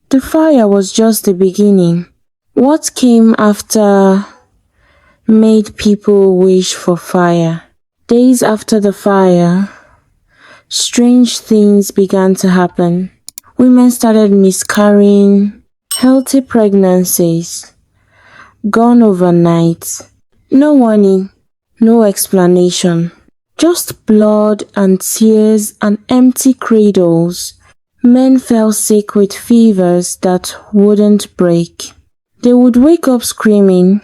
The fire was just the beginning. What came after made people wish for fire. Days after the fire, strange things began to happen. Women started miscarrying, healthy pregnancies, gone overnight. No warning, no explanation. Just blood and tears and empty cradles. Men fell sick with fevers that wouldn't break. They would wake up screaming,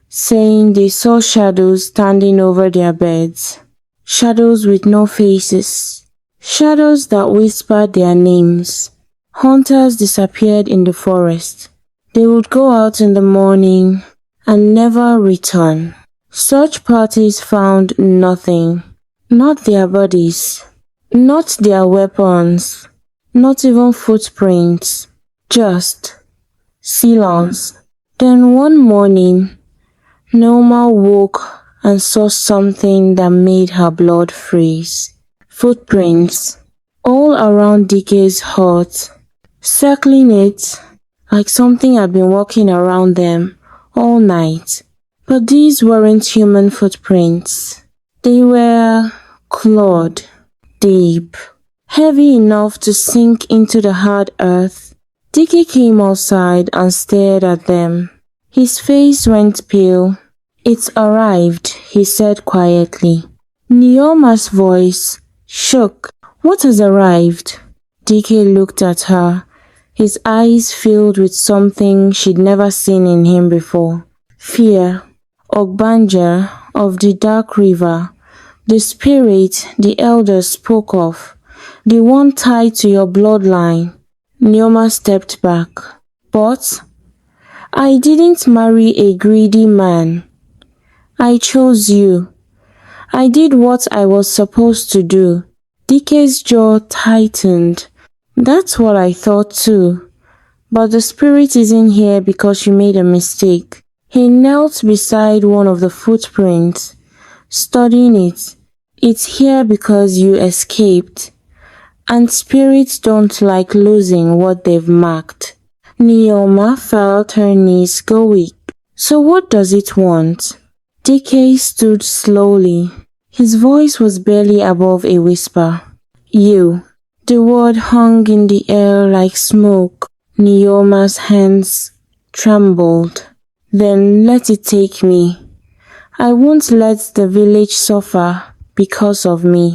saying they saw shadows standing over their beds. Shadows with no faces. Shadows that whispered their names. Hunters disappeared in the forest. They would go out in the morning and never return. Such parties found nothing. Not their bodies. Not their weapons. Not even footprints. Just silence. Then one morning, Nneoma woke and saw something that made her blood freeze. Footprints all around Dike's hut, circling it like something had been walking around them all night. But these weren't human footprints. They were clawed, deep, heavy enough to sink into the hard earth. Dike came outside and stared at them. His face went pale. "It's arrived," he said quietly. Nneoma's voice shook. "What has arrived?" Dike looked at her, his eyes filled with something she'd never seen in him before. Fear. Ọgbanje of the Dark River, the spirit the elders spoke of, the one tied to your bloodline. Nneoma stepped back. "But I didn't marry a greedy man. I chose you. I did what I was supposed to do." Dike's jaw tightened. "That's what I thought too. But the spirit isn't here because you made a mistake." He knelt beside one of the footprints, studying it. "It's here because you escaped. And spirits don't like losing what they've marked." Nneoma felt her knees go weak. "So what does it want?" Dike stood slowly. His voice was barely above a whisper. "You." The word hung in the air like smoke. Nneoma's hands trembled. "Then let it take me. I won't let the village suffer because of me."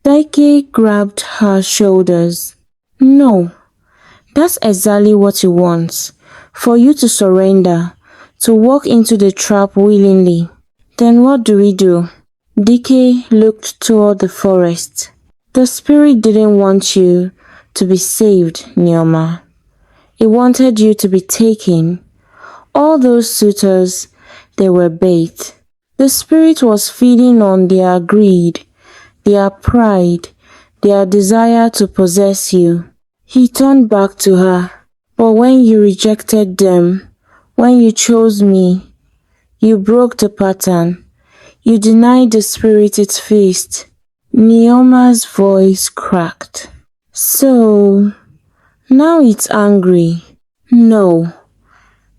Dike grabbed her shoulders. "No, that's exactly what he wants. For you to surrender, to walk into the trap willingly. Then what do we do?" Dike looked toward the forest. "The spirit didn't want you to be saved, Nneoma. It wanted you to be taken. All those suitors, they were bait. The spirit was feeding on their greed, their pride, their desire to possess you." He turned back to her. "But when you rejected them, when you chose me, you broke the pattern. You denied the spirit its feast." Nneoma's voice cracked. "So, now it's angry." "No.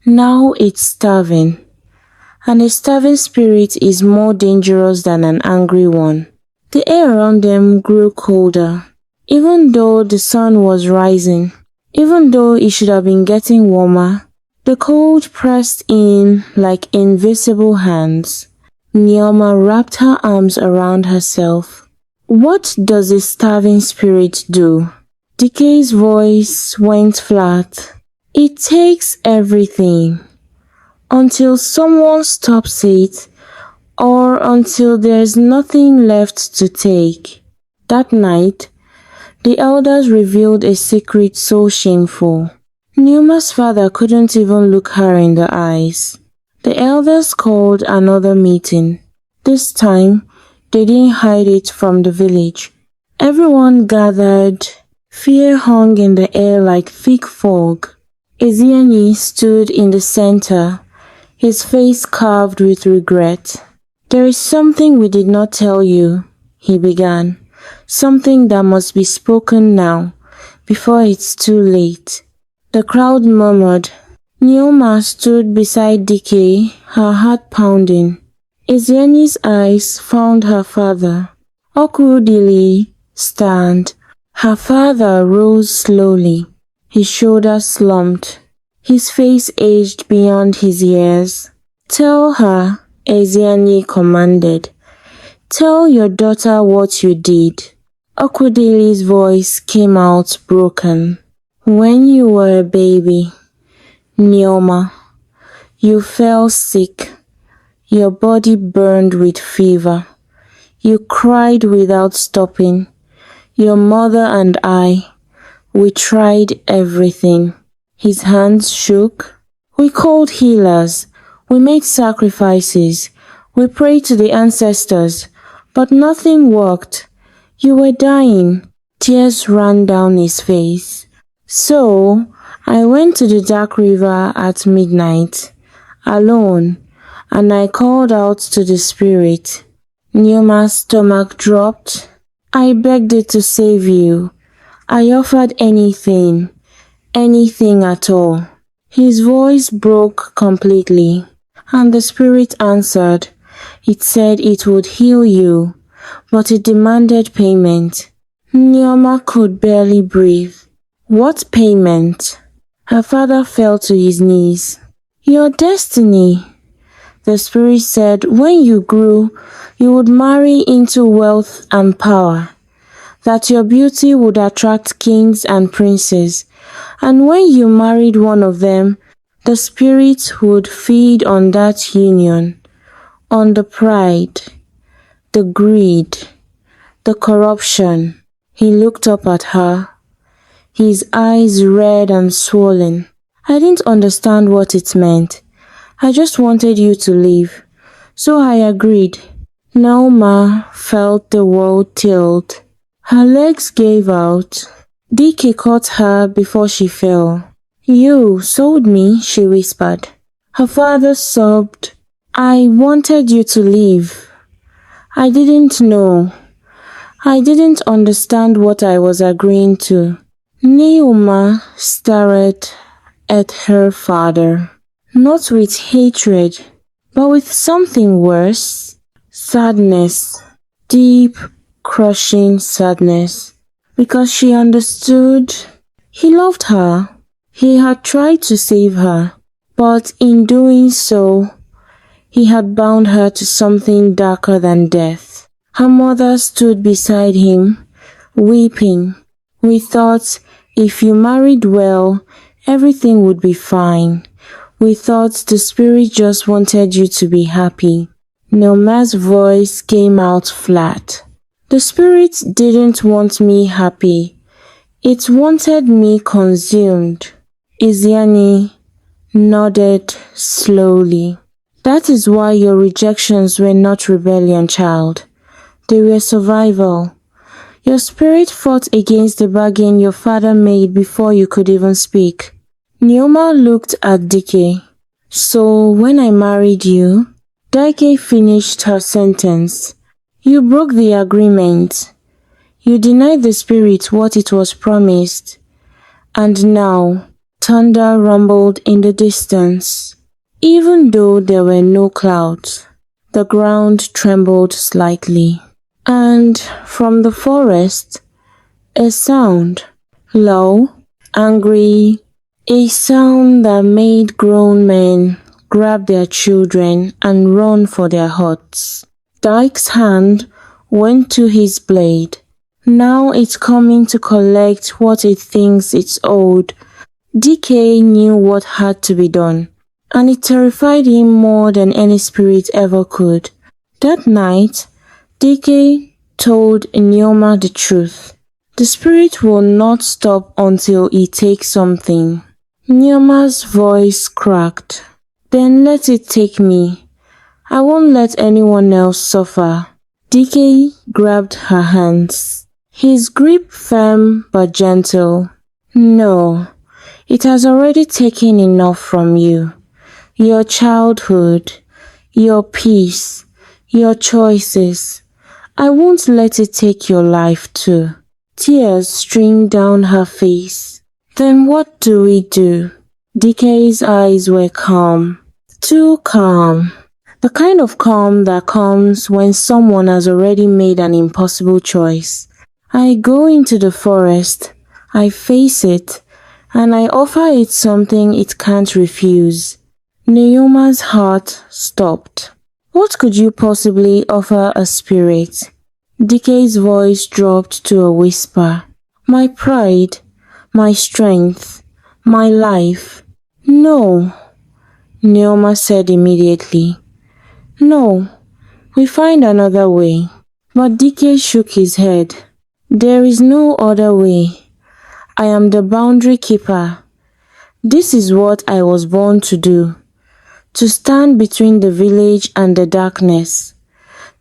Now it's starving. And a starving spirit is more dangerous than an angry one." The air around them grew colder. Even though the sun was rising, even though it should have been getting warmer, the cold pressed in like invisible hands. Nneoma wrapped her arms around herself. "What does a starving spirit do?" Dike's voice went flat. "It takes everything. Until someone stops it, or until there's nothing left to take." That night, the elders revealed a secret so shameful. Nneoma's father couldn't even look her in the eyes. The elders called another meeting. This time, they didn't hide it from the village. Everyone gathered. Fear hung in the air like thick fog. Ezieni stood in the center, his face carved with regret. "There is something we did not tell you," he began. "Something that must be spoken now, before it's too late." The crowd murmured. Nneoma stood beside Dike, her heart pounding. Eziani's eyes found her father. Awkwardly stand. Her father rose slowly. His shoulders slumped. His face aged beyond his years. Tell her, Eziani commanded. Tell your daughter what you did. Okwudili's voice came out broken. When you were a baby, Nneoma, you fell sick. Your body burned with fever. You cried without stopping. Your mother and I, we tried everything. His hands shook. We called healers. We made sacrifices. We prayed to the ancestors, but nothing worked. You were dying. Tears ran down his face. So, I went to the dark river at midnight, alone, and I called out to the spirit. Nneoma's stomach dropped. I begged it to save you. I offered anything at all. His voice broke completely, and the spirit answered. It said it would heal you, but it demanded payment. Nneoma could barely breathe. What payment? Her father fell to his knees. Your destiny. The spirit said when you grew, you would marry into wealth and power, that your beauty would attract kings and princes, and when you married one of them, the spirit would feed on that union, on the pride, the greed, the corruption. He looked up at her, his eyes red and swollen. I didn't understand what it meant. I just wanted you to leave. So I agreed. Nneoma felt the world tilt. Her legs gave out. Dike caught her before she fell. You sold me, she whispered. Her father sobbed. I wanted you to leave. I didn't know. I didn't understand what I was agreeing to. Nneoma stared at her father, not with hatred, but with something worse. Sadness. Deep, crushing sadness. Because she understood. He loved her. He had tried to save her, but in doing so, he had bound her to something darker than death. Her mother stood beside him, weeping. We thought if you married well, everything would be fine. We thought the spirit just wanted you to be happy. Nneoma's voice came out flat. The spirit didn't want me happy. It wanted me consumed. Eziani nodded slowly. That is why your rejections were not rebellion, child. They were survival. Your spirit fought against the bargain your father made before you could even speak. Nneoma looked at Dike. So when I married you, Dike finished her sentence. You broke the agreement. You denied the spirit what it was promised. And now, thunder rumbled in the distance. Even though there were no clouds, the ground trembled slightly. And from the forest, a sound, low, angry, a sound that made grown men grab their children and run for their huts. Dike's hand went to his blade. Now it's coming to collect what it thinks it's owed. Dike knew what had to be done, and it terrified him more than any spirit ever could. That night, Dike told Nneoma the truth. The spirit will not stop until he takes something. Nneoma's voice cracked. Then let it take me. I won't let anyone else suffer. Dike grabbed her hands. His grip firm but gentle. No, it has already taken enough from you. Your childhood, your peace, your choices. I won't let it take your life too. Tears streamed down her face. Then what do we do? Dike's eyes were calm. Too calm. The kind of calm that comes when someone has already made an impossible choice. I go into the forest, I face it, and I offer it something it can't refuse. Nneoma's heart stopped. What could you possibly offer a spirit? Dike's voice dropped to a whisper. My pride, my strength, my life. No, Nneoma said immediately. No, we find another way. But Dike shook his head. There is no other way. I am the boundary keeper. This is what I was born to do. To stand between the village and the darkness.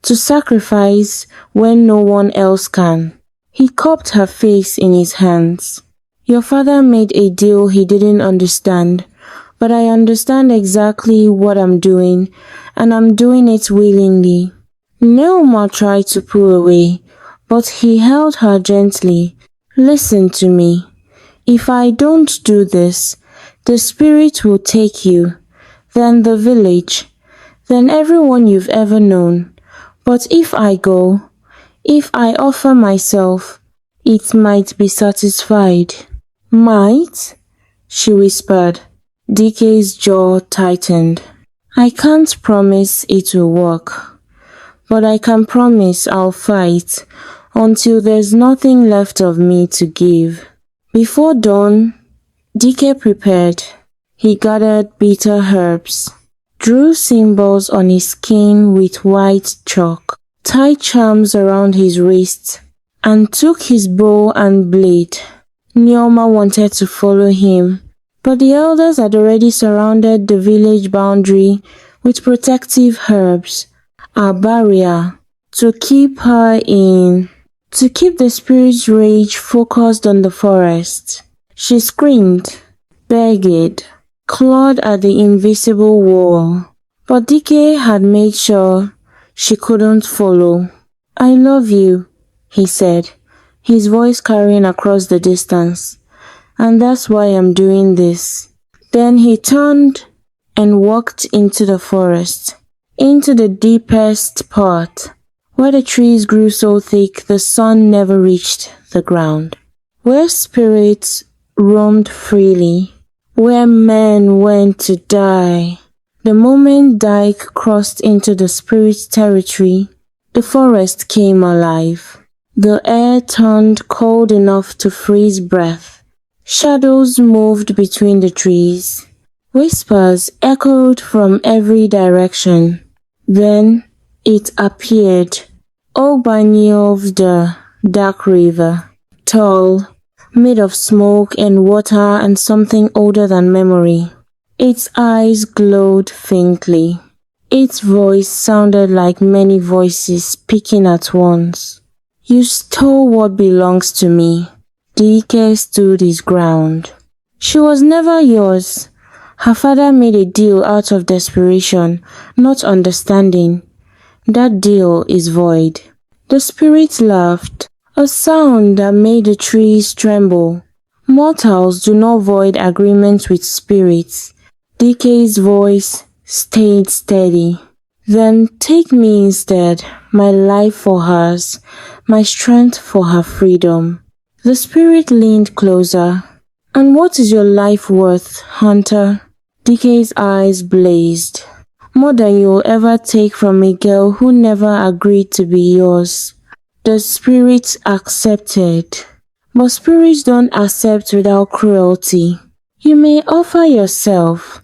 To sacrifice when no one else can. He cupped her face in his hands. Your father made a deal he didn't understand, but I understand exactly what I'm doing, and I'm doing it willingly. Nneoma tried to pull away, but he held her gently. Listen to me. If I don't do this, the spirit will take you, then the village, then everyone you've ever known. But if I go, if I offer myself, it might be satisfied. Might? She whispered. Dike's jaw tightened. I can't promise it will work, but I can promise I'll fight until there's nothing left of me to give. Before dawn, Dike prepared. He gathered bitter herbs, drew symbols on his skin with white chalk, tied charms around his wrists, and took his bow and blade. Nneoma wanted to follow him, but the elders had already surrounded the village boundary with protective herbs, a barrier, to keep the spirit's rage focused on the forest. She screamed, begged, clawed at the invisible wall, but Dike had made sure she couldn't follow. I love you, he said, his voice carrying across the distance. And that's why I'm doing this. Then he turned and walked into the forest, into the deepest part, where the trees grew so thick the sun never reached the ground, where spirits roamed freely, where men went to die. The moment Dike crossed into the spirit's territory, the forest came alive. The air turned cold enough to freeze breath. Shadows moved between the trees. Whispers echoed from every direction. Then it appeared. Ọgbanje of the dark river, tall, made of smoke and water and something older than memory. Its eyes glowed faintly. Its voice sounded like many voices speaking at once. You stole what belongs to me. Dike stood his ground. She was never yours. Her father made a deal out of desperation, not understanding. That deal is void. The spirit laughed, a sound that made the trees tremble. Mortals do not void agreements with spirits. Dike's voice stayed steady. Then take me instead, my life for hers, my strength for her freedom. The spirit leaned closer. And what is your life worth, Hunter? Dike's eyes blazed. More than you'll ever take from a girl who never agreed to be yours. The spirit accepted. But spirits don't accept without cruelty. You may offer yourself,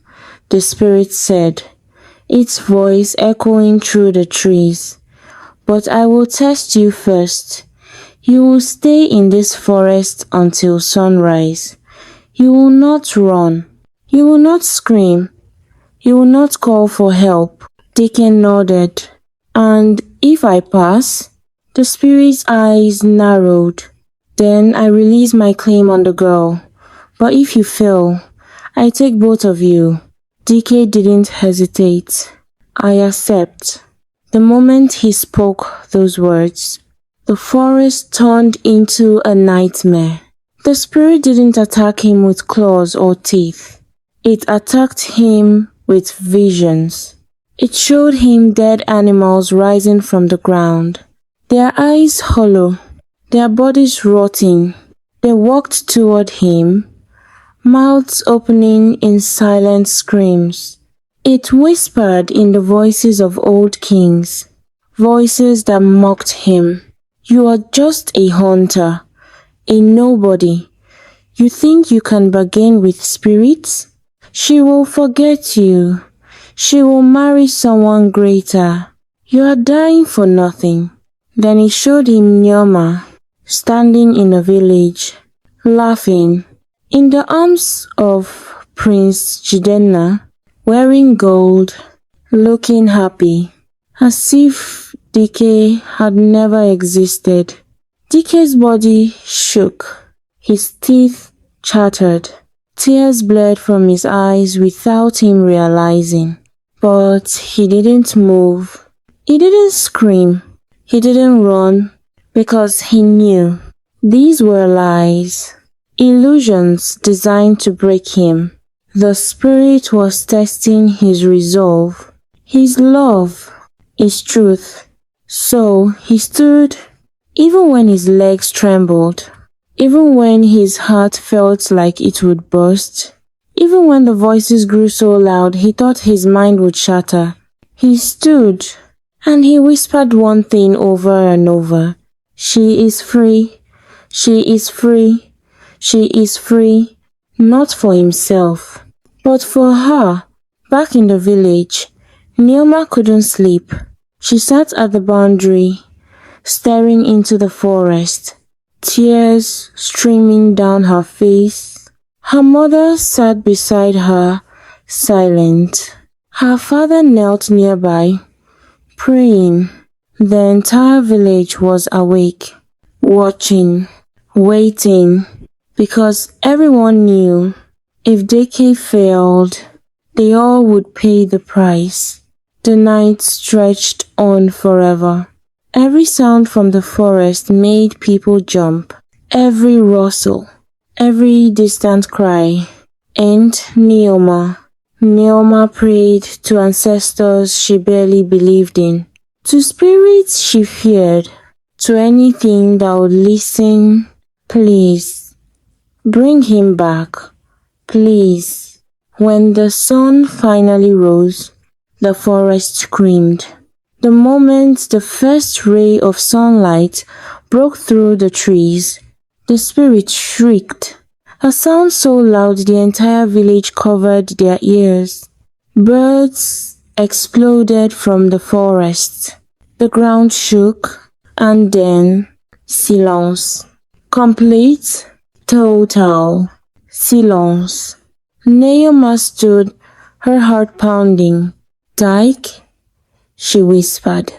the spirit said, its voice echoing through the trees. But I will test you first. You will stay in this forest until sunrise. You will not run. You will not scream. You will not call for help. Dike nodded. And if I pass? The spirit's eyes narrowed. Then I release my claim on the girl. But if you fail, I take both of you. Dike didn't hesitate. I accept. The moment he spoke those words, the forest turned into a nightmare. The spirit didn't attack him with claws or teeth. It attacked him with visions. It showed him dead animals rising from the ground, their eyes hollow, their bodies rotting. They walked toward him, mouths opening in silent screams. It whispered in the voices of old kings, voices that mocked him. You are just a hunter, a nobody. You think you can bargain with spirits? She will forget you. She will marry someone greater. You are dying for nothing. Then he showed him Nneoma, standing in a village, laughing, in the arms of Prince Jidenna, wearing gold, looking happy, as if Dike had never existed. Dike's body shook, his teeth chattered, tears bled from his eyes without him realizing. But he didn't move. He didn't scream. He didn't run, because he knew these were lies, illusions designed to break him. The spirit was testing his resolve, his love, his truth. So he stood, even when his legs trembled, even when his heart felt like it would burst, even when the voices grew so loud he thought his mind would shatter. He stood, and he whispered one thing over and over. She is free. She is free. She is free. Not for himself, but for her. Back in the village, Nneoma couldn't sleep. She sat at the boundary, staring into the forest, tears streaming down her face. Her mother sat beside her, silent. Her father knelt nearby, praying. The entire village was awake, watching, waiting, because everyone knew if Dike failed, they all would pay the price. The night stretched on forever. Every sound from the forest made people jump, every rustle, every distant cry. And Nneoma prayed to ancestors she barely believed in, to spirits she feared, to anything that would listen. Please, bring him back, please. When the sun finally rose, the forest screamed. The moment the first ray of sunlight broke through the trees, the spirit shrieked, a sound so loud the entire village covered their ears. Birds exploded from the forest. The ground shook, and then silence. Complete, total silence. Nneoma stood, her heart pounding. Dike, she whispered.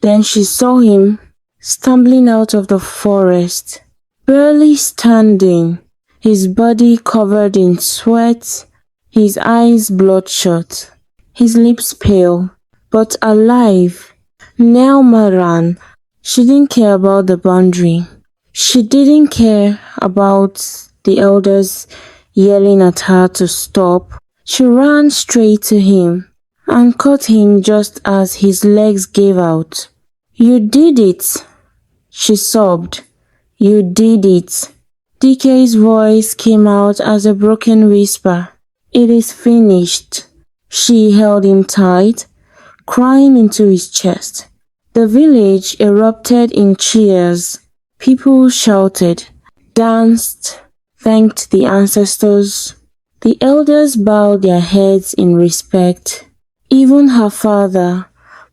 Then she saw him, stumbling out of the forest, barely standing, his body covered in sweat, his eyes bloodshot, his lips pale, but alive. Nneoma ran. She didn't care about the boundary. She didn't care about the elders yelling at her to stop. She ran straight to him and caught him just as his legs gave out. You did it, she sobbed. You did it. Dike's voice came out as a broken whisper. It is finished. She held him tight, crying into his chest. The village erupted in cheers. People shouted, danced, thanked the ancestors. The elders bowed their heads in respect. Even her father,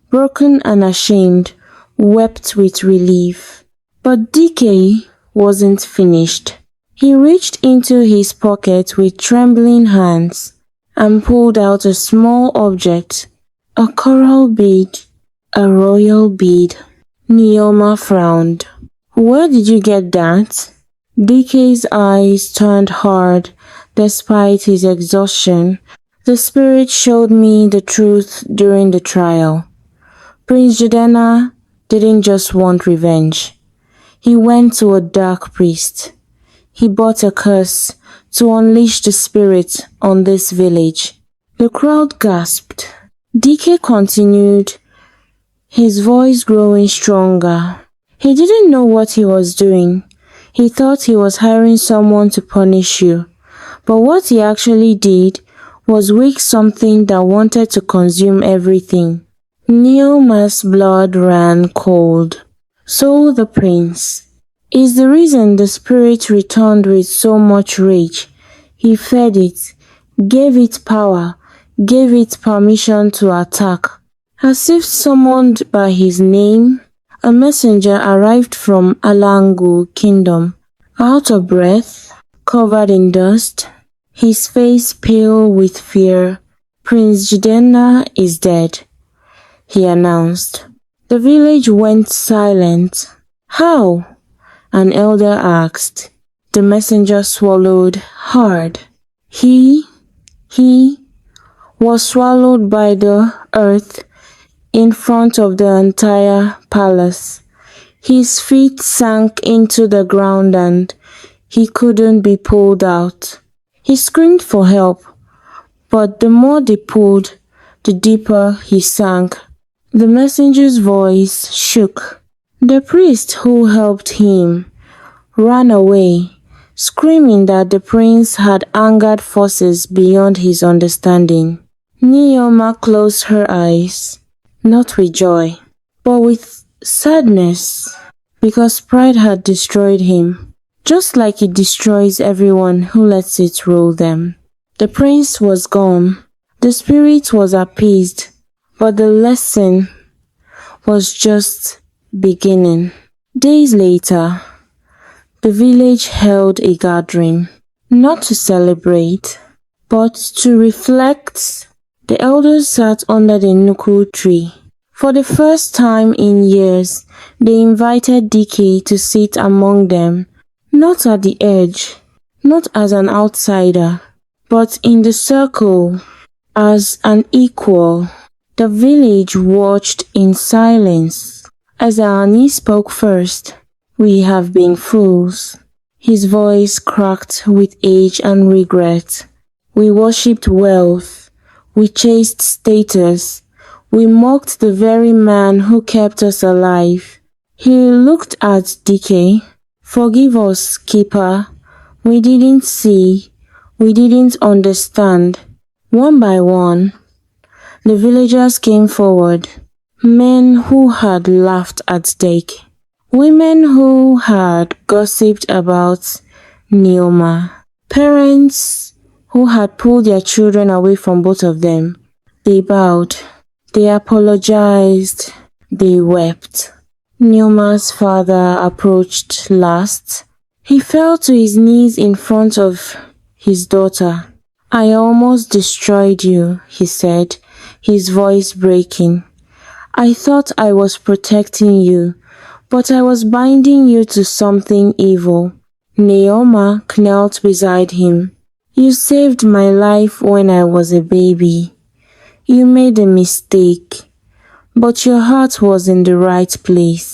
broken and ashamed, wept with relief. But Dike wasn't finished. He reached into his pocket with trembling hands and pulled out a small object, a coral bead, a royal bead. Nneoma frowned. Where did you get that? Dike's eyes turned hard despite his exhaustion. The spirit showed me the truth during the trial. Prince Jidenna didn't just want revenge. He went to a dark priest. he bought a curse to unleash the spirit on this village. The crowd gasped. Dike continued, his voice growing stronger. He didn't know what he was doing. He thought he was hiring someone to punish you. But what he actually did was wake something that wanted to consume everything. Nneoma's blood ran cold. So the prince is the reason the spirit returned with so much rage. He fed it, gave it power, gave it permission to attack. As if summoned by his name, a messenger arrived from Alangu Kingdom. Out of breath, covered in dust, his face pale with fear. Prince Jidenna is dead, he announced. The village went silent. How? An elder asked. The messenger swallowed hard. He was swallowed by the earth in front of the entire palace. His feet sank into the ground and he couldn't be pulled out. He screamed for help, but the more they pulled, the deeper he sank. The messenger's voice shook. The priest who helped him ran away, screaming that the prince had angered forces beyond his understanding. Nneoma closed her eyes, not with joy, but with sadness, because pride had destroyed him, just like it destroys everyone who lets it rule them. The prince was gone. The spirit was appeased, but the lesson was just beginning. Days later, the village held a gathering, not to celebrate, but to reflect. The elders sat under the Nuku tree. For the first time in years, they invited Dike to sit among them, not at the edge, not as an outsider, but in the circle, as an equal. The village watched in silence. As Ani spoke first, "We have been fools." His voice cracked with age and regret. We worshipped wealth. We chased status. We mocked the very man who kept us alive. He looked at Dike. "Forgive us, Keeper. We didn't see. We didn't understand." One by one, the villagers came forward. Men who had laughed at Dike. Women who had gossiped about Nneoma. Parents who had pulled their children away from both of them. They bowed. They apologized. They wept. Nneoma's father approached last. He fell to his knees in front of his daughter. "I almost destroyed you," he said, his voice breaking. "I thought I was protecting you, but I was binding you to something evil." Nneoma knelt beside him. "You saved my life when I was a baby. You made a mistake, but your heart was in the right place."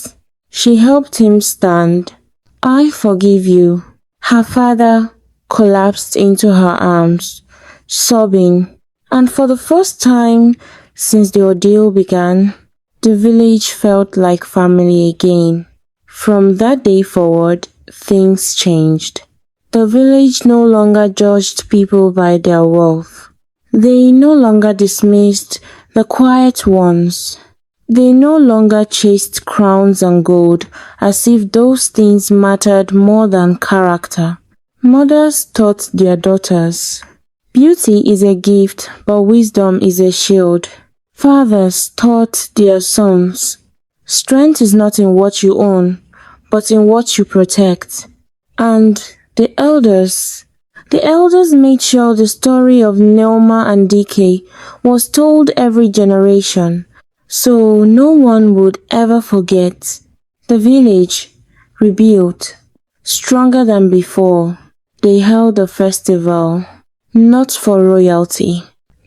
She helped him stand. "I forgive you." Her father collapsed into her arms, sobbing, and for the first time since the ordeal began, the village felt like family again. From that day forward, things changed. The village no longer judged people by their wealth. They no longer dismissed the quiet ones. They no longer chased crowns and gold as if those things mattered more than character. Mothers taught their daughters, "Beauty is a gift, but wisdom is a shield." Fathers taught their sons, "Strength is not in what you own, but in what you protect." And the elders made sure the story of Nneoma and Dike was told every generation, so no one would ever forget. The village rebuilt, stronger than before. They held a festival, not for royalty,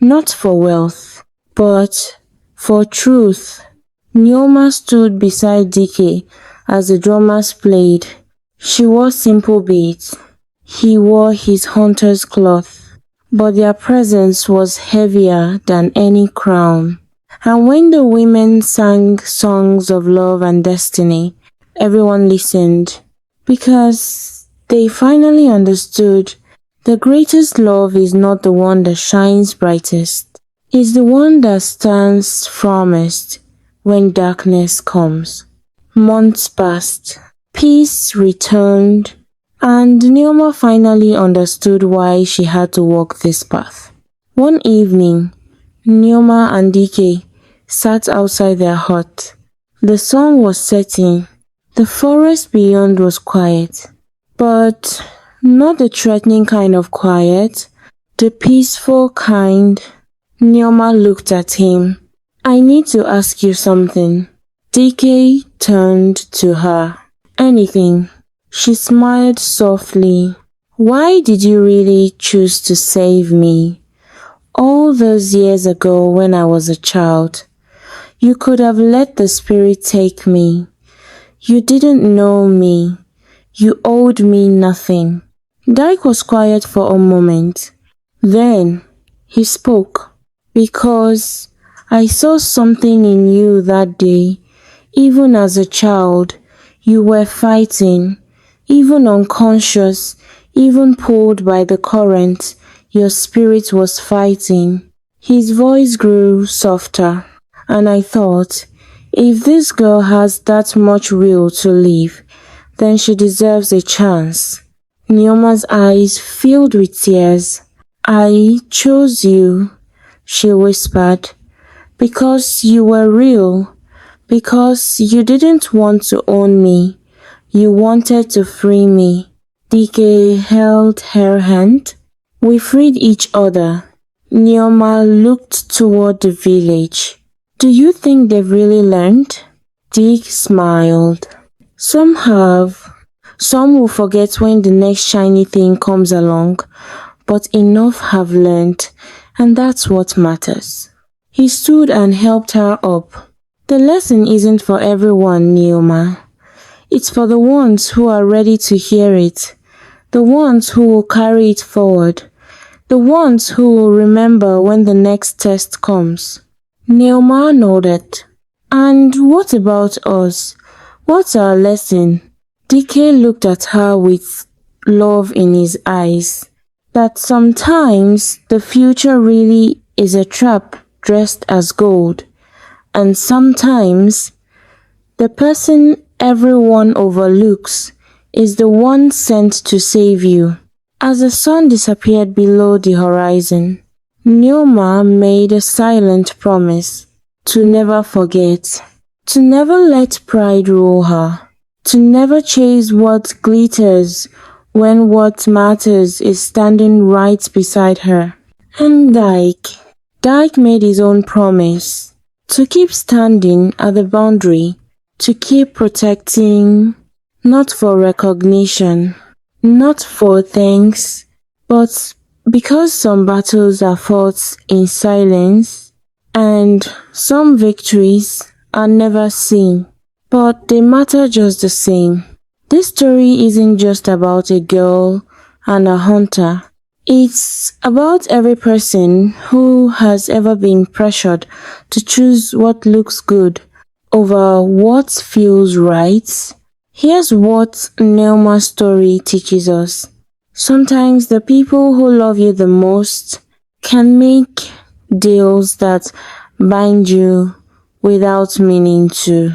not for wealth, but for truth. Nneoma stood beside Dike as the drummers played. She wore simple beads, he wore his hunter's cloth, but their presence was heavier than any crown. And when the women sang songs of love and destiny, everyone listened, because they finally understood the greatest love is not the one that shines brightest. It's the one that stands firmest when darkness comes. Months passed. Peace returned, and Nneoma finally understood why she had to walk this path. One evening, Nneoma and Dike sat outside their hut. The sun was setting. The forest beyond was quiet, but not the threatening kind of quiet, the peaceful kind. Nneoma looked at him. "I need to ask you something." Dike turned to her. "Anything." She smiled softly. "Why did you really choose to save me? All those years ago when I was a child, you could have let the spirit take me. You didn't know me. You owed me nothing." Dike was quiet for a moment. Then he spoke. "Because I saw something in you that day. Even as a child, you were fighting. Even unconscious, even pulled by the current, your spirit was fighting." His voice grew softer, and I thought, if this girl has that much will to live, then she deserves a chance. Nneoma's eyes filled with tears. "I chose you," she whispered, "because you were real, because you didn't want to own me. You wanted to free me." Dike held her hand. We freed each other. Nneoma looked toward the village. "Do you think they've really learned?" Dike smiled. "Some have. Some will forget when the next shiny thing comes along, but enough have learned, and that's what matters." He stood and helped her up. "The lesson isn't for everyone, Nneoma. It's for the ones who are ready to hear it, the ones who will carry it forward, the ones who will remember when the next test comes." Nneoma nodded. "And what about us? What's our lesson?" Dike looked at her with love in his eyes. "That sometimes the future really is a trap dressed as gold, and sometimes the person everyone overlooks is the one sent to save you." As the sun disappeared below the horizon, Nneoma made a silent promise to never forget, to never let pride rule her, to never chase what glitters when what matters is standing right beside her. And Dike made his own promise to keep standing at the boundary, to keep protecting, not for recognition, not for thanks, but because some battles are fought in silence and some victories are never seen, but they matter just the same. This story isn't just about a girl and a hunter. It's about every person who has ever been pressured to choose what looks good over what feels right. Here's what Nneoma's story teaches us. Sometimes the people who love you the most can make deals that bind you without meaning to.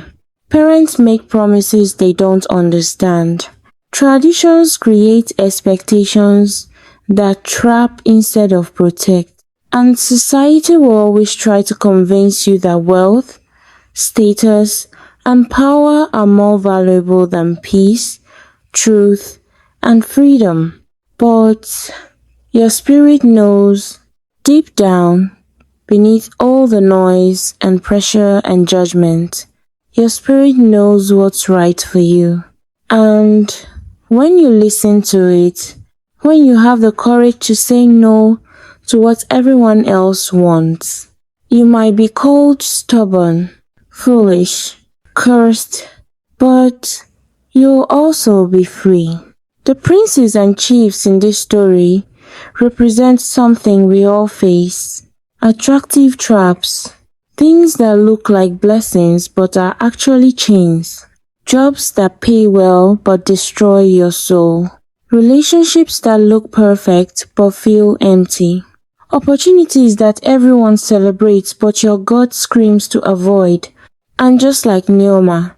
Parents make promises they don't understand. Traditions create expectations that trap instead of protect. And society will always try to convince you that wealth, status, and power are more valuable than peace, truth, and freedom. But your spirit knows, deep down, beneath all the noise and pressure and judgment, your spirit knows what's right for you. And when you listen to it, when you have the courage to say no to what everyone else wants, you might be called stubborn, foolish, cursed, but you'll also be free. The princes and chiefs in this story represent something we all face. Attractive traps. Things that look like blessings but are actually chains. Jobs that pay well but destroy your soul. Relationships that look perfect but feel empty. Opportunities that everyone celebrates but your gut screams to avoid. And just like Nneoma,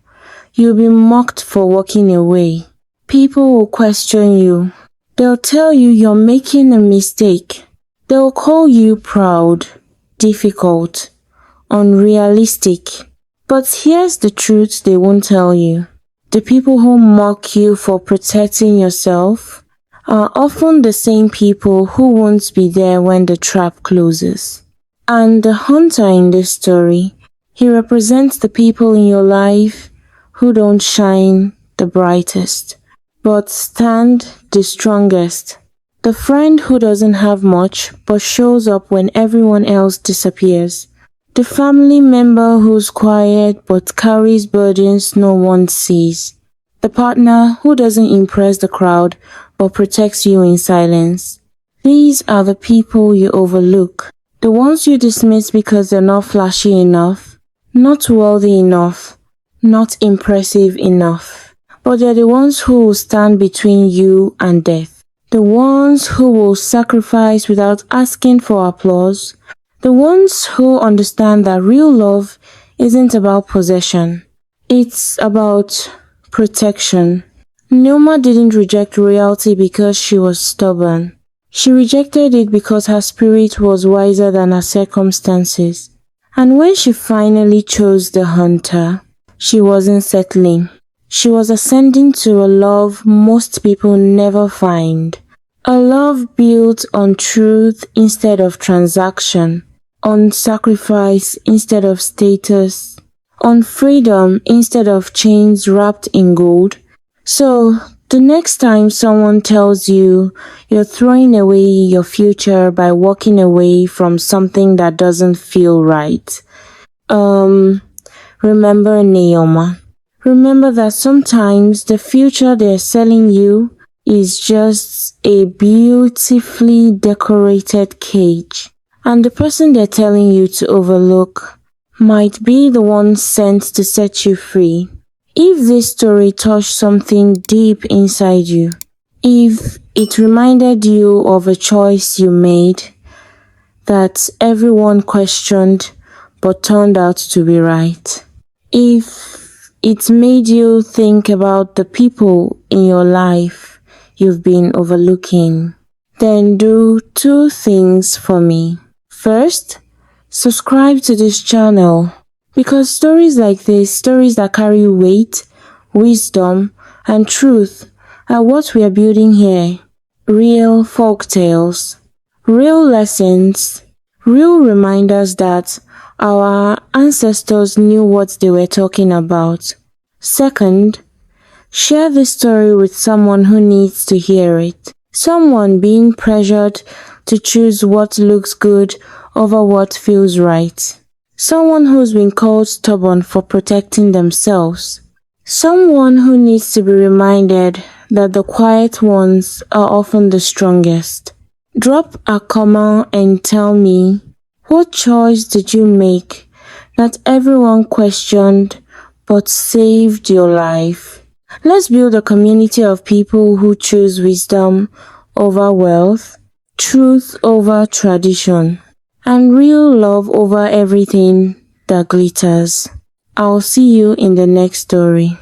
you'll be mocked for walking away. People will question you. They'll tell you you're making a mistake. They'll call you proud, difficult, unrealistic. But here's the truth they won't tell you. The people who mock you for protecting yourself are often the same people who won't be there when the trap closes. And the hunter in this story, he represents the people in your life who don't shine the brightest, but stand the strongest. The friend who doesn't have much but shows up when everyone else disappears. The family member who's quiet but carries burdens no one sees. The partner who doesn't impress the crowd but protects you in silence. These are the people you overlook. The ones you dismiss because they're not flashy enough, not wealthy enough, not impressive enough. But they're the ones who will stand between you and death. The ones who will sacrifice without asking for applause. The ones who understand that real love isn't about possession. It's about protection. Nneoma didn't reject royalty because she was stubborn. She rejected it because her spirit was wiser than her circumstances. And when she finally chose the hunter, she wasn't settling. She was ascending to a love most people never find. A love built on truth instead of transaction, on sacrifice instead of status, on freedom instead of chains wrapped in gold. So, the next time someone tells you you're throwing away your future by walking away from something that doesn't feel right, remember Nneoma. Remember that sometimes the future they're selling you is just a beautifully decorated cage. And the person they're telling you to overlook might be the one sent to set you free. If this story touched something deep inside you, if it reminded you of a choice you made that everyone questioned but turned out to be right, if it made you think about the people in your life you've been overlooking, then do 2 things for me. First, subscribe to this channel, because stories like this, stories that carry weight, wisdom, and truth are what we are building here. Real folk tales, real lessons, real reminders that our ancestors knew what they were talking about. Second, share this story with someone who needs to hear it. Someone being pressured to choose what looks good over what feels right. Someone who's been called stubborn for protecting themselves. Someone who needs to be reminded that the quiet ones are often the strongest. Drop a comment and tell me, what choice did you make that everyone questioned but saved your life? Let's build a community of people who choose wisdom over wealth, truth over tradition, and real love over everything that glitters. I'll see you in the next story.